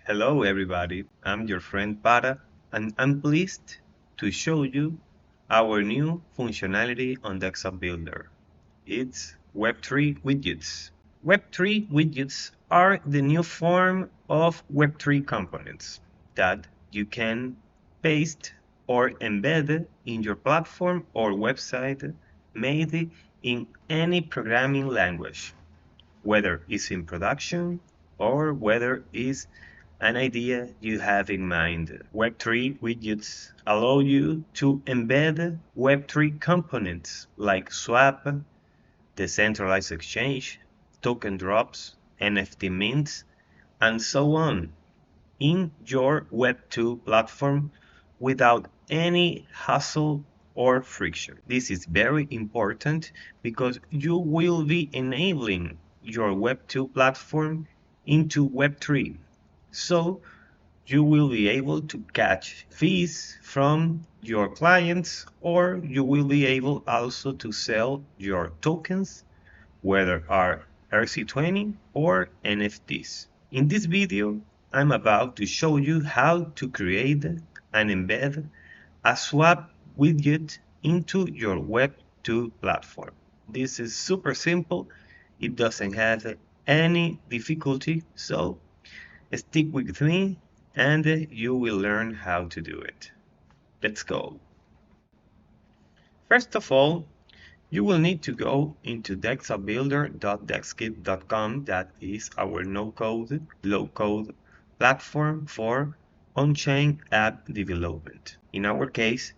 Hello everybody, I'm your friend Para and I'm pleased to show you our new functionality on DexAppBuilder. It's Web3 widgets. Web3 widgets are the new form of Web3 components that you can paste or embed in your platform or website made in any programming language, whether it's in production or whether it's an idea you have in mind. Web3 widgets allow you to embed Web3 components like swap, decentralized exchange, token drops, NFT mints, and so on in your Web2 platform without any hassle or friction. This is very important because you will be enabling your Web2 platform into Web3. So you will be able to catch fees from your clients, or you will be able also to sell your tokens, whether are RC20 or NFTs. In this video, I'm about to show you how to create and embed a swap widget into your Web2 platform. This is super simple. It doesn't have any difficulty, so stick with me and you will learn how to do it. Let's go. First of all, you will need to go into DexAppBuilder.dexkit.com. That is our no-code, low-code platform for on-chain app development. In our case,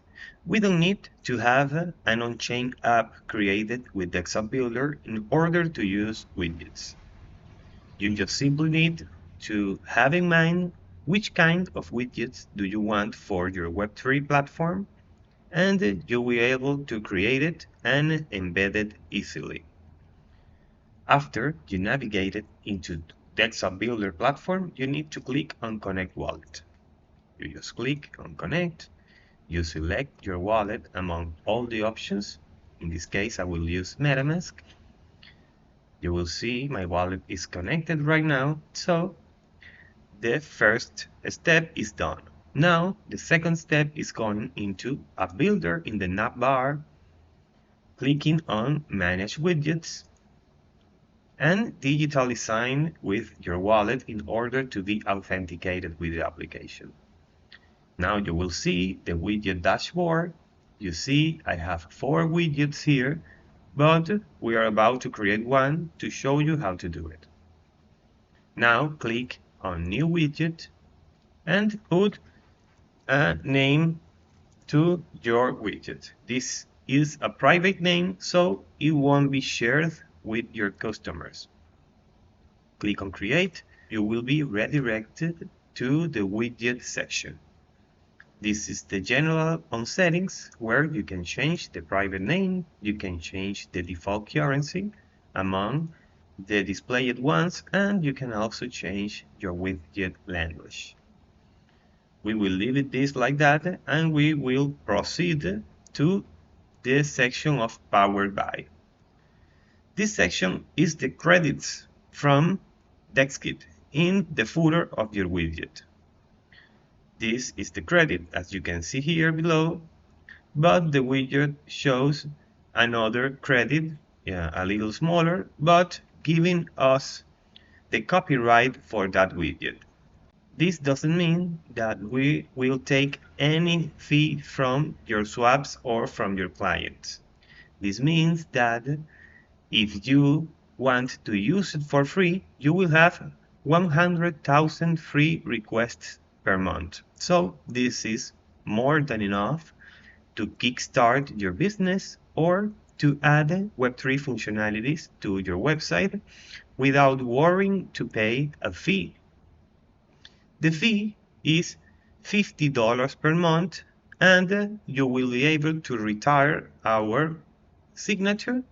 we don't need to have an on-chain app created with DexAppBuilder in order to use widgets. You just simply need to have in mind which kind of widgets do you want for your Web3 platform, and you'll be able to create it and embed it easily. After you navigate it into DexAppBuilder platform, you need to click on Connect Wallet. You just click on Connect, you select your wallet among all the options. In this case, I will use MetaMask. You will see my wallet is connected right now, so the first step is done. Now, the second step is going into AppBuilder in the navbar, clicking on Manage Widgets, and digitally sign with your wallet in order to be authenticated with the application. Now you will see the widget dashboard. You see I have 4 widgets here, but we are about to create one to show you how to do it. Now click on New Widget and put a name to your widget. This is a private name, so it won't be shared with your customers. Click on Create. You will be redirected to the widget section. This is the general on settings where you can change the private name, you can change the default currency among the displayed ones, and you can also change your widget language. We will leave it this like that, and we will proceed to this section of Powered By. This section is the credits from DexKit in the footer of your widget. This is the credit, as you can see here below, but the widget shows another credit, a little smaller, but giving us the copyright for that widget. This doesn't mean that we will take any fee from your swaps or from your clients. This means that if you want to use it for free, you will have 100,000 free requests per month. So this is more than enough to kickstart your business or to add Web3 functionalities to your website without worrying to pay a fee. The fee is $50 per month, and you will be able to retire our signature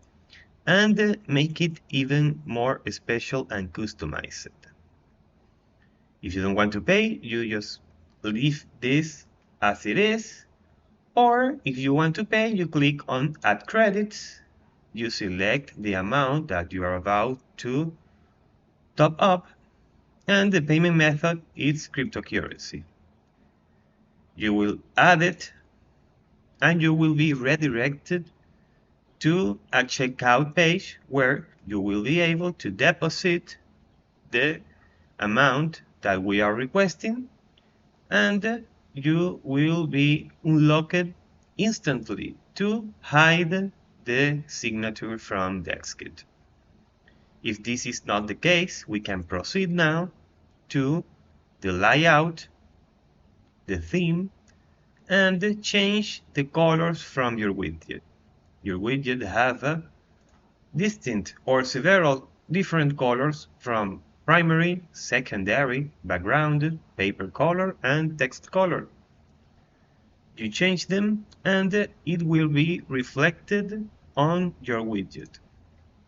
and make it even more special and customized. If you don't want to pay, you just leave this as it is, or if you want to pay, you click on Add Credits, you select the amount that you are about to top up, and the payment method is cryptocurrency. You will add it and you will be redirected to a checkout page where you will be able to deposit the amount that we are requesting, and you will be unlocked instantly to hide the signature from DexKit. If this is not the case, we can proceed now to the layout, the theme, and change the colors from your widget. Your widget have a distinct or several different colors from primary, secondary, background, paper color, and text color. You change them and it will be reflected on your widget.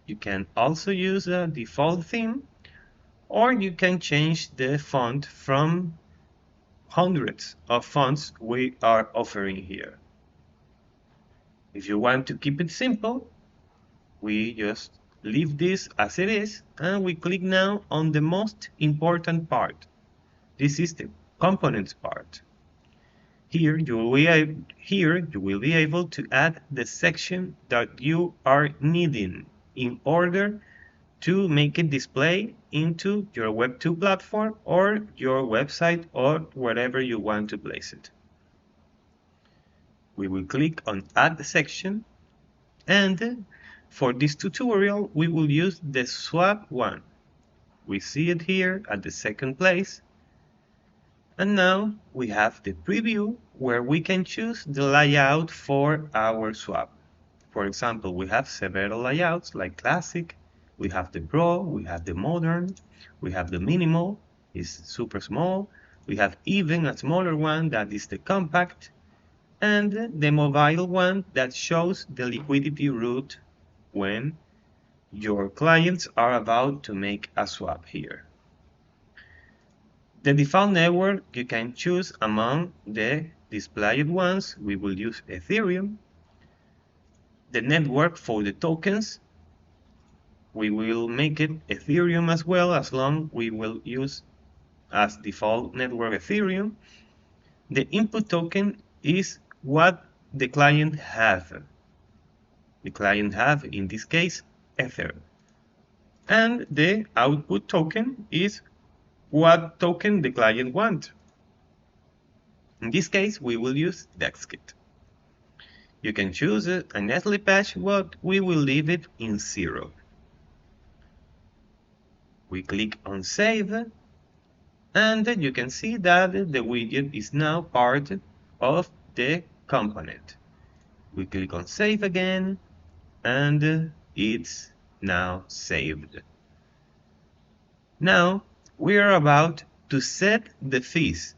You can also use a default theme, or you can change the font from hundreds of fonts we are offering here. If you want to keep it simple, we just leave this as it is, and we click now on the most important part. This is the components part. Here you will be able to add the section that you are needing in order to make it display into your Web2 platform or your website or wherever you want to place it. We will click on Add Section, and for this tutorial we will use the swap one. We see it here at the second place, and now we have the preview where we can choose the layout for our swap. For example, we have several layouts like Classic, we have the Pro, we have the Modern, we have the Minimal, it's super small, we have even a smaller one that is the Compact, and the mobile one that shows the liquidity route when your clients are about to make a swap here. The default network you can choose among the displayed ones. We will use Ethereum. The network for the tokens, we will make it Ethereum as well, as long we will use as default network Ethereum. The input token is what the client have. The client have, in this case, Ether. And the output token is what token the client wants. In this case, we will use DexKit. You can choose a Nestle patch, but we will leave it in 0. We click on Save, and you can see that the widget is now part of the component. We click on Save again, and it's now saved. Now we are about to set the fees.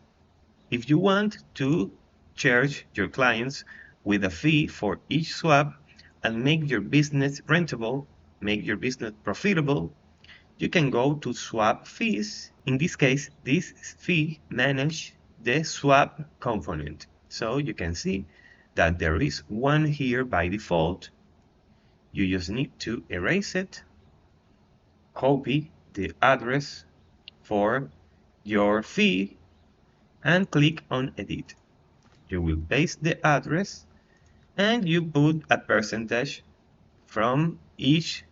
If you want to charge your clients with a fee for each swap and make your business rentable, make your business profitable, you can go to swap fees. In this case, this fee manages the swap component. So you can see that there is one here by default. You just need to erase it, copy the address for your fee, and click on Edit. You will paste the address and you put a percentage from each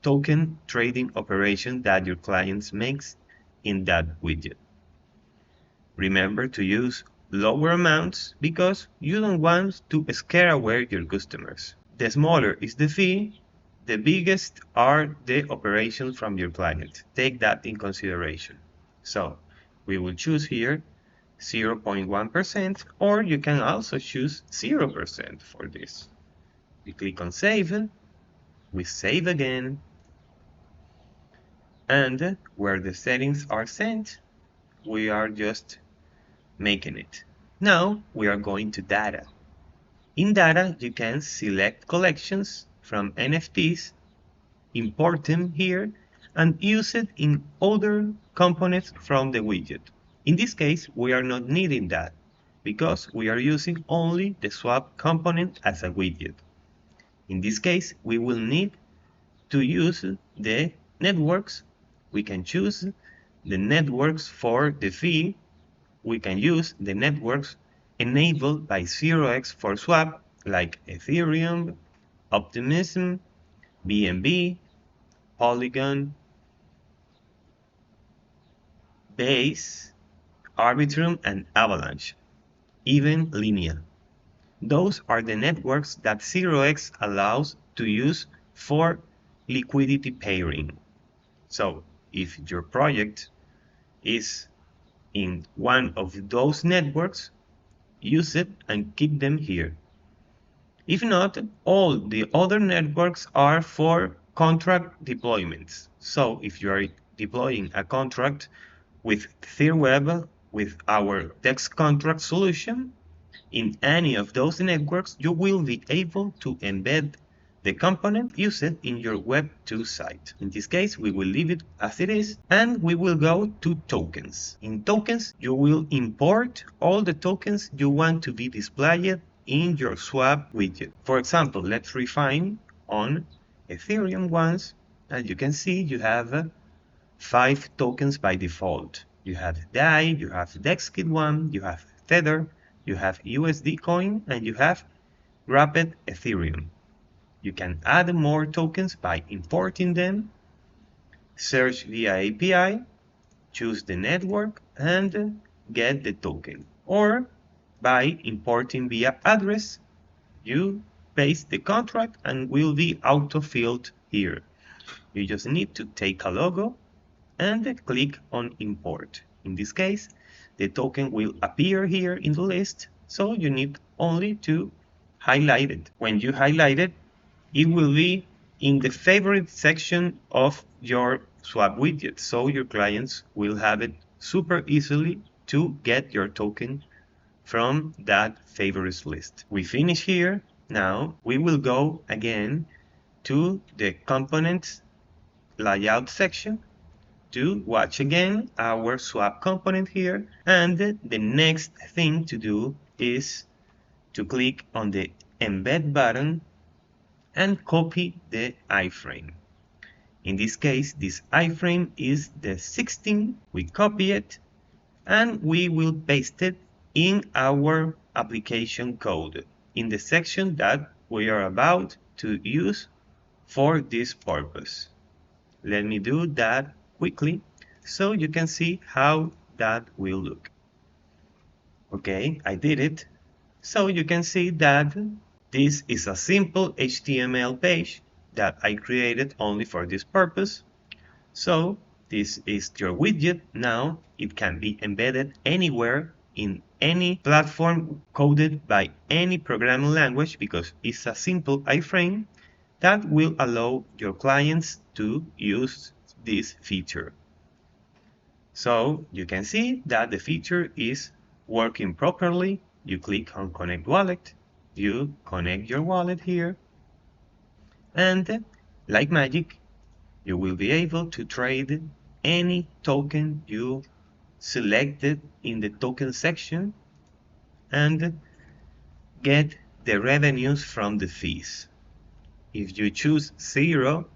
token trading operation that your clients makes in that widget. Remember to use lower amounts because you don't want to scare away your customers. The smaller is the fee, the biggest are the operations from your client. Take that in consideration. So we will choose here 0.1%, or you can also choose 0% for this. We click on Save, we save again, and where the settings are sent, we are just making it. Now we are going to Data. In Data, you can select collections from NFTs, import them here, and use it in other components from the widget. In this case, we are not needing that because we are using only the swap component as a widget. In this case, we will need to use the networks. We can choose the networks for the fee, we can use the networks enabled by 0x for swap, like Ethereum, Optimism, BNB, Polygon, Base, Arbitrum, and Avalanche, even Linea. Those are the networks that 0x allows to use for liquidity pairing. So if your project is in one of those networks, use it and keep them here. If not, all the other networks are for contract deployments. So if you are deploying a contract with TheorWeb, with our text contract solution, in any of those networks, you will be able to embed the component, use it in your Web2 site. In this case, we will leave it as it is, and we will go to tokens. In tokens, you will import all the tokens you want to be displayed in your swap widget. For example, let's refine on Ethereum ones. As you can see, you have 5 tokens by default. You have DAI, you have DexKit1, you have Tether, you have USD coin, and you have wrapped Ethereum. You can add more tokens by importing them, search via API, choose the network, and get the token. Or by importing via address, you paste the contract and will be auto-filled here. You just need to take a logo and click on import. In this case, the token will appear here in the list, so you need only to highlight it. When you highlight it, it will be in the favorite section of your swap widget, so your clients will have it super easily to get your token from that favorites list. We finish here. Now we will go again to the components layout section to watch again our swap component here, and the next thing to do is to click on the embed button and copy the iframe. In this case, this iframe is the 16. We copy it and we will paste it in our application code in the section that we are about to use for this purpose. Let me do that quickly so you can see how that will look. Okay, I did it. So you can see that this is a simple HTML page that I created only for this purpose. So this is your widget. Now it can be embedded anywhere in any platform coded by any programming language because it's a simple iframe that will allow your clients to use this feature. So you can see that the feature is working properly. You click on Connect Wallet, you connect your wallet here, and like magic, you will be able to trade any token you selected in the token section and get the revenues from the fees. If you choose 0,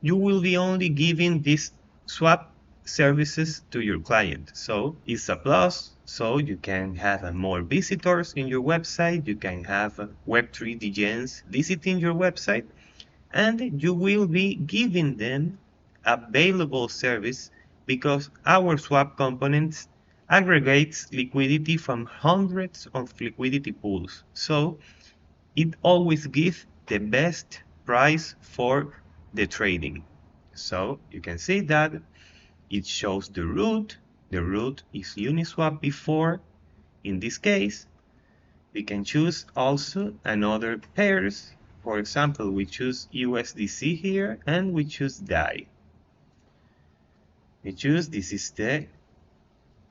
you will be only giving these swap services to your client. So it's a plus, so you can have more visitors in your website, you can have web3 degens visiting your website, and you will be giving them available service because our swap components aggregates liquidity from hundreds of liquidity pools. So it always gives the best price for the trading. So you can see that it shows the root. The root is Uniswap before. In this case, we can choose also another pairs. For example, we choose USDC here and we choose DAI. We choose this is the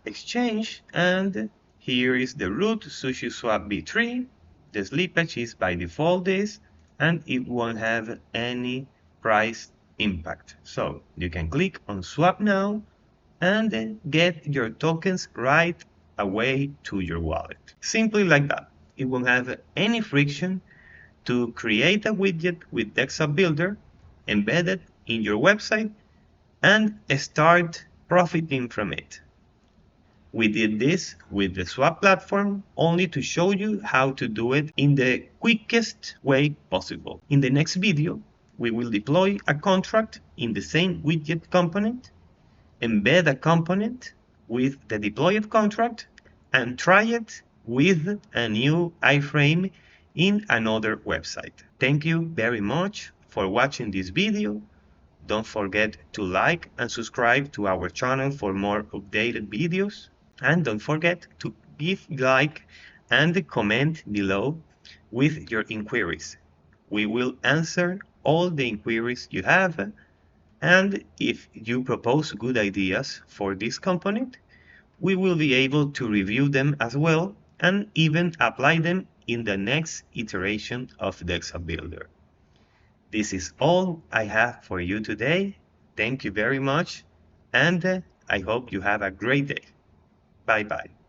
exchange, and here is the root SushiSwap B3. The slippage is by default this, and it won't have any price impact. So you can click on swap now and then get your tokens right away to your wallet. Simply like that. It won't have any friction to create a widget with DexAppBuilder, embed it in your website, and start profiting from it. We did this with the swap platform only to show you how to do it in the quickest way possible. In the next video, we will deploy a contract in the same widget component, embed a component with the deployed contract, and try it with a new iframe in another website. Thank you very much for watching this video. Don't forget to like and subscribe to our channel for more updated videos. And don't forget to give like and comment below with your inquiries. We will answer all the inquiries you have, and if you propose good ideas for this component, we will be able to review them as well and even apply them in the next iteration of DexAppBuilder. This is all I have for you today. Thank you very much, and I hope you have a great day. Bye bye.